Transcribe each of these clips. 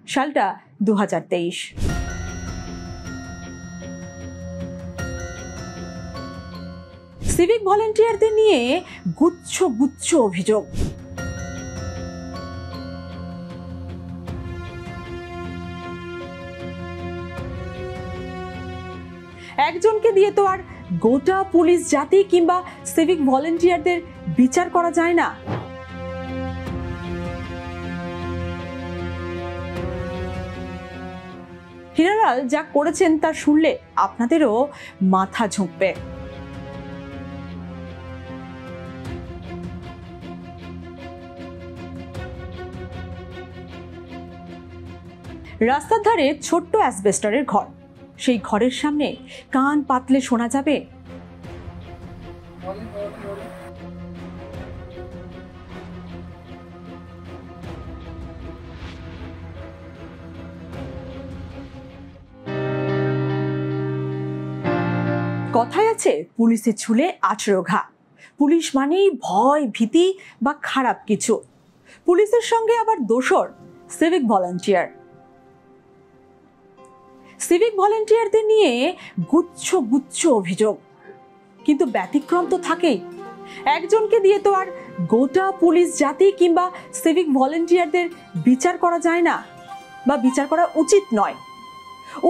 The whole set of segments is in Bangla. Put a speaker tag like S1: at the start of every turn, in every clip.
S1: সালটা 2023। সিভিক ভলেন্টিয়ারদের নিয়ে গুচ্ছ গুচ্ছ অভিযোগ। একজনকে দিয়ে তো আর গোটা পুলিশ জাতি কিংবা সিভিক ভলেন্টিয়ারদের বিচার করা যায় না। হীরালাল যা করেছেন তা শুনলে আপনাদেরও মাথা ঝুঁকবে। রাস্তার ধারে ছোট্ট অ্যাসবেস্টরের ঘর, সেই ঘরের সামনে কান পাতলে শোনা যাবে কথায় আছে পুলিশে ছুলে 18 ঘা। পুলিশ মানেই ভয়, ভীতি বা খারাপ কিছু। পুলিশের সঙ্গে আবার দোসর সিভিক ভলেন্টিয়ার। সিভিক ভলেন্টিয়ারদের নিয়ে গুচ্ছ গুচ্ছ অভিযোগ, কিন্তু ব্যতিক্রম তো থাকেই। একজনকে দিয়ে তো আর গোটা পুলিশ জাতি কিংবা সিভিক ভলেন্টিয়ারদের বিচার করা যায় না, বা বিচার করা উচিত নয়।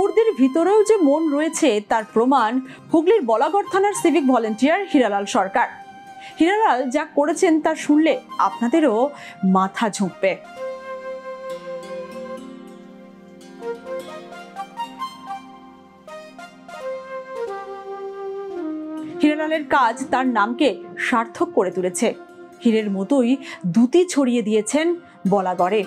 S1: ওদের ভিতরেও যে মন রয়েছে তার প্রমাণ হুগলির বলাগড় থানার সিভিক ভলেন্টিয়ার হীরালাল সরকার। হীরালাল যা করেছেন তা শুনলে আপনাদেরও মাথা ঝুঁকবে। হীরালালের কাজ তার নামকে সার্থক করে তুলেছে। হীরের মতোই দ্যুতি ছড়িয়ে দিয়েছেন বলাগড়ে।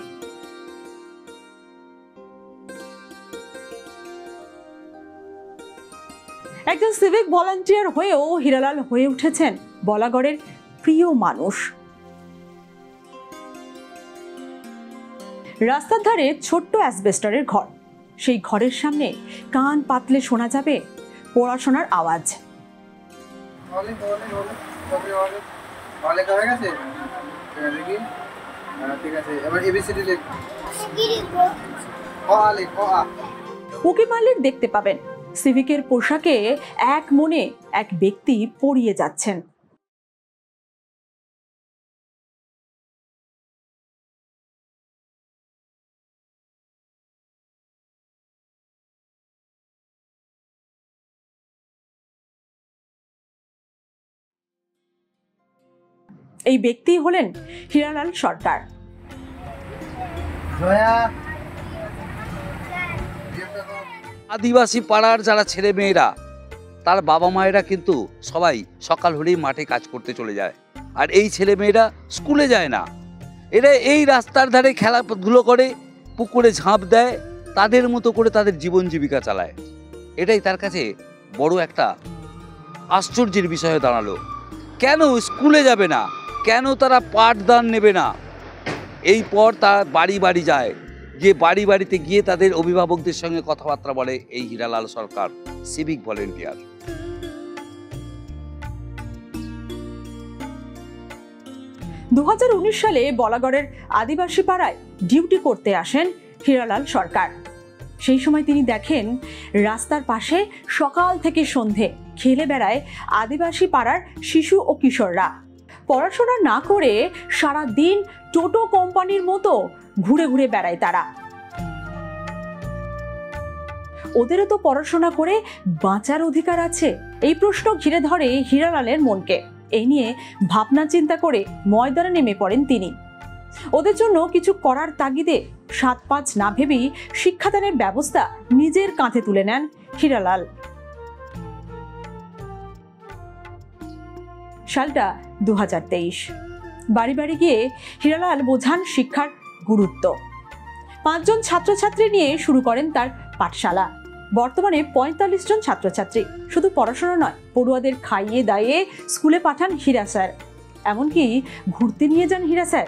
S1: একজন সিভিক ভলান্টিয়ার হয়েও হীরালাল হয়ে উঠেছেন বলাগড়ের প্রিয় মানুষ। রাস্তার ধারে ছোট্ট অ্যাসবেস্টরের ঘর, সেই ঘরের সামনে কান পাতলে শোনা যাবে পড়াশোনার আওয়াজ। উকি মারলেই দেখতে পাবেন সিভিকের পোশাকে এক মনে এক ব্যক্তি পড়িয়ে যাচ্ছেন। এই ব্যক্তি হলেন হীরালাল সরকার।
S2: আদিবাসী পাড়ার যারা ছেলে মেয়েরা, তার বাবা মায়েরা কিন্তু সবাই সকাল হলেই মাঠে কাজ করতে চলে যায়, আর এই ছেলে মেয়েরা স্কুলে যায় না। এরা এই রাস্তার ধারে খেলাধুলো করে, পুকুরে ঝাঁপ দেয়, তাদের মতো করে তাদের জীবন জীবিকা চালায়। এটাই তার কাছে বড় একটা আশ্চর্যের বিষয় দাঁড়ালো। কেন স্কুলে যাবে না, কেন তারা পাঠদান নেবে না? এই পর তারা বাড়ি বাড়ি যায়, গিয়ে বাড়ি বাড়িতে গিয়ে তাদের অভিভাবকদের সঙ্গে কথাবার্তা বলে এই হীরালাল সরকার, সিভিক ভলেন্টিয়ার।
S1: 2019 সালে বলাগড়ের আদিবাসী পাড়ায় ডিউটি করতে আসেন হীরালাল সরকার। সেই সময় তিনি দেখেন রাস্তার পাশে সকাল থেকে সন্ধে খেলে বেড়ায় আদিবাসী পাড়ার শিশু ও কিশোররা। পড়াশোনা না করে সারা দিন টোটো কোম্পানির মতো ঘুরে ঘুরে বেড়ায় তারা। ওদেরও তো পড়াশোনা করে বাঁচার অধিকার আছে। এই প্রশ্ন ঘিরে ধরে হীরালালের মনকে। এই নিয়ে ভাবনা চিন্তা করে ময়দানে নেমে পড়েন তিনি। ওদের জন্য কিছু করার তাগিদে 7-5 না ভেবেই শিক্ষাদানের ব্যবস্থা নিজের কাঁধে তুলে নেন হীরালাল। সালটা 2023। বাড়ি বাড়ি গিয়ে হীরালাল বোঝান শিক্ষার গুরুত্ব। 5 জন ছাত্রছাত্রী নিয়ে শুরু করেন তার পাঠশালা। বর্তমানে 45 জন ছাত্রছাত্রী। শুধু পড়াশোনা নয়, পড়ুয়াদের খাইয়ে দাইয়ে স্কুলে পাঠান হীরা স্যার। এমনকি ঘুরতে নিয়ে যান হীরা স্যার।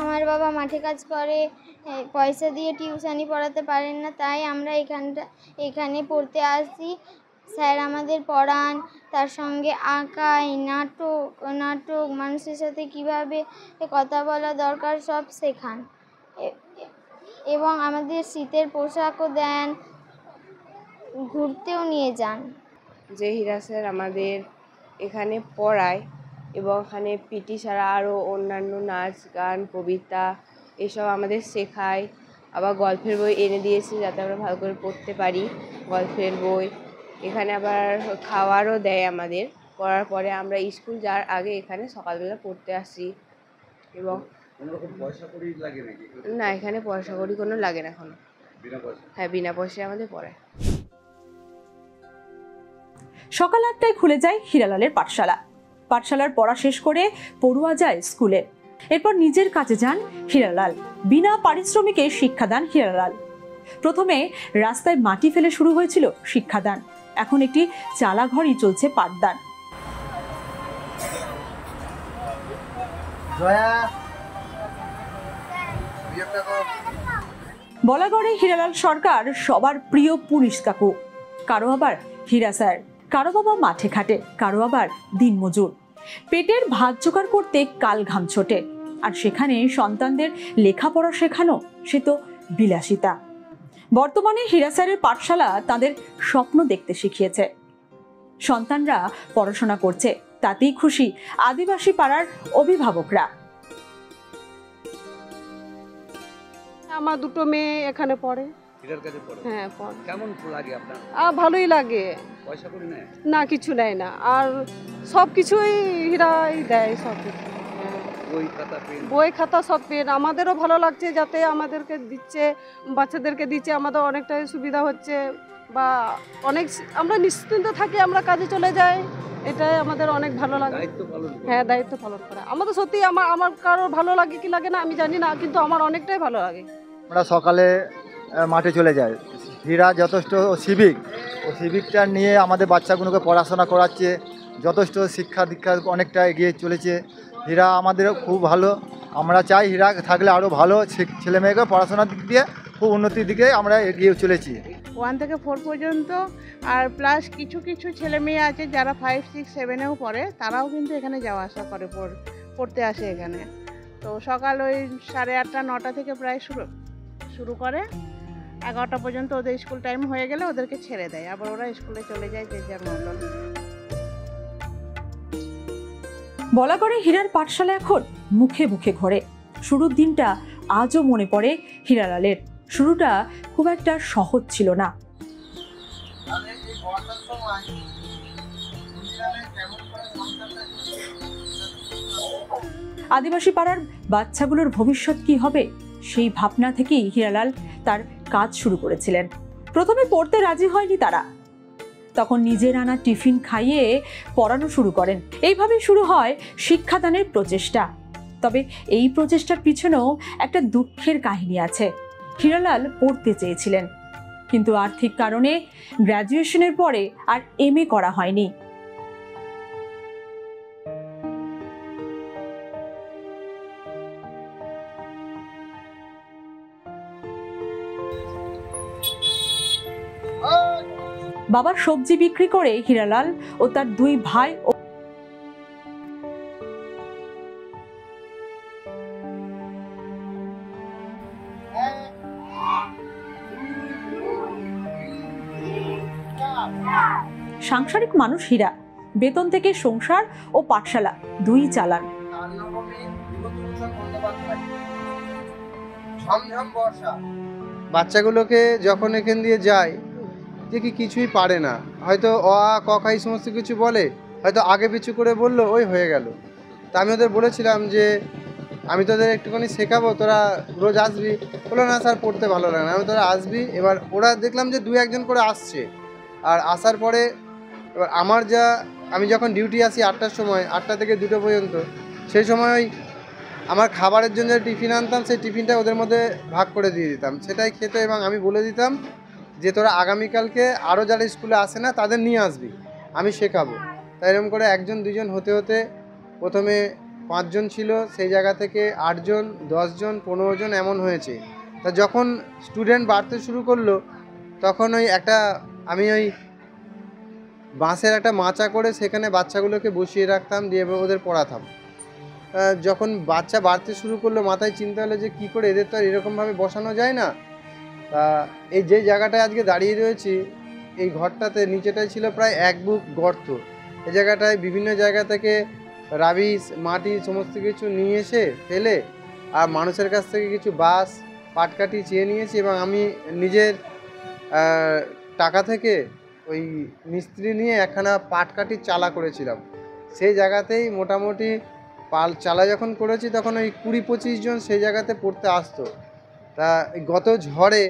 S3: আমার বাবা মাঠে কাজ করে, পয়সা দিয়ে টিউশনি পড়াতে পারেন না, তাই আমরা এখানে পড়তে আসি। স্যার আমাদের পড়ান, তার সঙ্গে আঁকাই, নাটক মানুষের সাথে কিভাবে কথা বলা দরকার সব শেখান। এবং আমাদের শীতের পোশাকও দেন, ঘুরতেও নিয়ে যান।
S4: যে হীরা স্যার আমাদের এখানে পড়ায় এবং এখানে পিটি ছাড়া আরও অন্যান্য নাচ গান কবিতা এসব আমাদের শেখায়। আবার গল্পের বই এনে দিয়েছে যাতে আমরা ভালো করে পড়তে পারি, গল্পের বই। এখানে আবার খাওয়ারও দেয় আমাদের। পড়ার পরে আমরা স্কুল যাওয়ার আগে এখানে সকালবেলা পড়তে আসি। এবং না, এখানে পয়সা কড়ি কোনো লাগে না এখনো। হ্যাঁ, বিনা পয়সায় আমাদের পড়ায়।
S1: সকাল 8টায় খুলে যায় হীরালালের পাঠশালা। পাঠশালার পড়া শেষ করে পড়ুয়া যায় স্কুলে। এরপর নিজের কাজে যান হীরালাল। বিনা পারিশ্রমিকে শিক্ষাদান হীরালাল। প্রথমে রাস্তায় মাটি ফেলে শুরু হয়েছিল শিক্ষাদান, এখন একটি চালা ঘরই চলছে পাঠদান। বলাগড়ে হীরালাল সরকার সবার প্রিয় পুলিশ কাকু। কারো আবার হীরা স্যার, কারো বাবা মাঠে খাটে, কারো আবার দিনমজুর। পেটের ভাত জোগাড় করতে কাল ঘাম ছোটে, আর সেখানে সন্তানদের লেখাপড়া শেখানো সে তো বিলাসিতা। বর্তমানে হীরা স্যারের পাঠশালা তাদের স্বপ্ন দেখতে শিখিয়েছে। সন্তানরা পড়াশোনা করছে, তাতেই খুশি আদিবাসী পাড়ার অভিভাবকরা।
S5: আমার দুটো মেয়ে এখানে পড়ে।
S2: হীরার কাছে পড়ে?
S5: হ্যাঁ, পড়ে।
S2: কেমন লাগে আপনার?
S5: ভালোই লাগে।
S2: পয়সা করে নেয়
S5: না, কিছু নেয় না, আর সব কিছুই হীরাই দেয়, সব কিছু।
S2: বই খাতা পেন?
S5: বই খাতা সব পেন। আমাদেরও ভালো লাগছে যাতে আমাদেরকে দিচ্ছে, বাচ্চাদেরকে দিচ্ছে, আমাদের অনেকটাই সুবিধা হচ্ছে, বা অনেক আমরা নিশ্চিন্ত থাকি, আমরা কাজে চলে যাই, এটাই আমাদের অনেক ভালো লাগে। হ্যাঁ, দায়িত্ব পালন করা আমাদের সত্যি, আমার কারোর ভালো লাগে কি লাগে না আমি জানি না, কিন্তু আমার অনেকটাই ভালো লাগে।
S6: আমরা সকালে মাঠে চলে যাই। হীরা যথেষ্ট সিভিকটা নিয়ে আমাদের বাচ্চাগুলোকে পড়াশোনা করাচ্ছে, যথেষ্ট শিক্ষা দীক্ষা অনেকটা এগিয়ে চলেছে। হীরা আমাদের খুব ভালো। আমরা চাই হীরা থাকলে আরও ভালো ছেলে মেয়েকে পড়াশোনার দিক দিয়ে খুব উন্নতির দিকে আমরা এগিয়ে চলেছি।
S7: 1 থেকে 4 পর্যন্ত, আর প্লাস কিছু কিছু ছেলে মেয়ে আছে যারা 5, 6, 7-এও পড়ে, তারাও কিন্তু এখানে যাওয়া আসা করে, পড়তে আসে এখানে। তো সকাল ওই 8:30, 9টা থেকে প্রায় শুরু করে 11টা পর্যন্ত। ওদের স্কুল টাইম হয়ে গেলে ওদেরকে ছেড়ে দেয়, আবার ওরা স্কুলে চলে যায় যে যার মতন।
S1: বলাগড়ে হীরার পাঠশালা এখন মুখে মুখে ঘোরে। শুরুর দিনটা আজও মনে পড়ে হীরালালের। শুরুটা খুব একটা সহজ ছিল না। আদিবাসী পাড়ার বাচ্চাগুলোর ভবিষ্যৎ কি হবে, সেই ভাবনা থেকেই হীরালাল তার কাজ শুরু করেছিলেন। প্রথমে পড়তে রাজি হয়নি তারা, তখন নিজের আনা টিফিন খাইয়ে পড়ানো শুরু করেন। এইভাবে শুরু হয় শিক্ষাদানের প্রচেষ্টা। তবে এই প্রচেষ্টার পিছনেও একটা দুঃখের কাহিনী আছে। হীরালাল পড়তে চেয়েছিলেন, কিন্তু আর্থিক কারণে গ্র্যাজুয়েশনের পরে আর MA করা হয়নি। বাবার সবজি বিক্রি করে হীরালাল ও তার 2 ভাই ও সাংসারিক মানুষ হীরা। বেতন থেকে সংসার ও পাঠশালা 2ই চালান।
S8: বাচ্চাগুলোকে যখন এখান দিয়ে যায় দেখি কিছুই পারে না, হয়তো অ আ ক খ এই সমস্ত কিছু বলে, হয়তো আগে পিছু করে বললো, ওই হয়ে গেল। তা আমি ওদের বলেছিলাম যে আমি তোদের একটুখানি শেখাবো, তোরা রোজ আসবি। বললো না স্যার, পড়তে ভালো লাগে না। আমি তোরা আসবি। এবার ওরা দেখলাম যে 2-1 করে আসছে, আর আসার পরে এবার আমি যখন ডিউটি আসি 8টার সময়, 8টা থেকে 2টো পর্যন্ত, সেই সময় ওই আমার খাবারের জন্য টিফিন আনতাম, সেই টিফিনটা ওদের মধ্যে ভাগ করে দিয়ে দিতাম, সেটাই খেতে। এবং আমি বলে দিতাম যে তোরা আগামীকালকে আরও যারা স্কুলে আসে না তাদের নিয়ে আসবি, আমি শেখাবো। তাই এরকম করে 1জন 2জন হতে হতে প্রথমে 5 জন ছিল, সেই জায়গা থেকে 8 জন, 10 জন, 15 জন এমন হয়েছে। তা যখন স্টুডেন্ট বাড়তে শুরু করলো, তখন আমি ওই বাঁশের একটা মাচা করে সেখানে বাচ্চাগুলোকে বসিয়ে রাখতাম, দিয়ে ওদের পড়াতাম। যখন বাচ্চা বাড়তে শুরু করলো মাথায় চিন্তা হলো যে কী করে এদের তো আর এরকমভাবে বসানো যায় না। তা এই যে জায়গাটায় আজকে দাঁড়িয়ে রয়েছি, এই ঘরটাতে নিচেটায় ছিল প্রায় 1 বুক গর্ত। এই জায়গাটায় বিভিন্ন জায়গা থেকে রাবিশ, মাটি সমস্ত কিছু নিয়ে এসে ফেলে, আর মানুষের কাছ থেকে কিছু বাঁশ পাটকাঠি চেয়ে নিয়েছি, এবং আমি নিজের টাকা থেকে ওই মিস্ত্রি নিয়ে একখানা পাটকাঠির চালা করেছিলাম। সেই জায়গাতেই মোটামুটি চালা যখন করেছি তখন ওই 20-25 জন সেই জায়গাতে পড়তে আসতো। তা গত ঝড়ে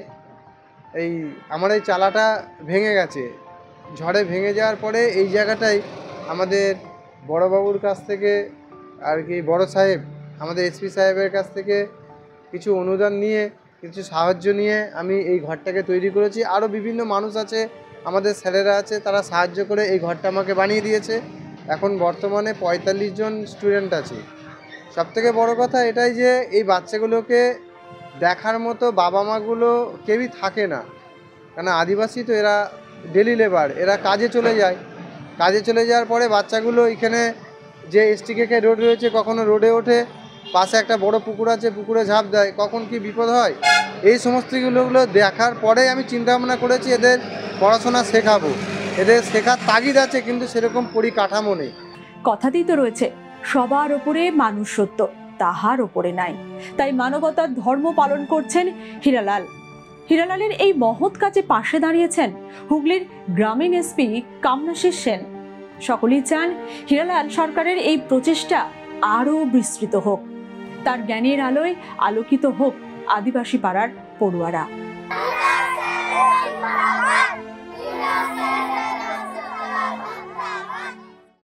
S8: আমার এই চালাটা ভেঙে গেছে। ঝড়ে ভেঙে যাওয়ার পরে এই জায়গাটাই আমাদের বড়বাবুর কাছ থেকে আর কি, বড় সাহেব আমাদের এসপি সাহেবের কাছ থেকে কিছু অনুদান নিয়ে, কিছু সাহায্য নিয়ে আমি এই ঘরটাকে তৈরি করেছি। আরও বিভিন্ন মানুষ আছে, আমাদের স্যারেরা আছে, তারা সাহায্য করে এই ঘরটা আমাকে বানিয়ে দিয়েছে। এখন বর্তমানে 45 জন স্টুডেন্ট আছে। সবথেকে বড় কথা এটাই যে এই বাচ্চাগুলোকে দেখার মতো বাবা মাগুলো কেউই থাকে না, কেন আদিবাসী তো এরা ডেলি লেবার, এরা কাজে চলে যায়। কাজে চলে যাওয়ার পরে বাচ্চাগুলো এখানে যে STKK রোড রয়েছে, কখনো রোডে ওঠে, পাশে একটা বড় পুকুর আছে, পুকুরে ঝাঁপ দেয়, কখন কি বিপদ হয়, এই সমস্তগুলো দেখার পরে আমি চিন্তা ভাবনা করেছি এদের পড়াশোনা শেখাবো। এদের শেখার তাগিদ আছে, কিন্তু সেরকম পরিকাঠামো নেই।
S1: কথাতেই তো রয়েছে, সবার ওপরে মানুষ সত্য, তাহার ওপরে নাই। তাই মানবতার ধর্ম পালন করছেন হীরালাল। হীরালালের এই মহৎ কাজে পাশে দাঁড়িয়েছেন হুগলির গ্রামীণ এসপি কামনাশিস সেন। সকলেই চান হীরালাল সরকারের এই প্রচেষ্টা আরও বিস্তৃত হোক, তার জ্ঞানের আলোয় আলোকিত হোক আদিবাসী পাড়ার পড়ুয়ারা।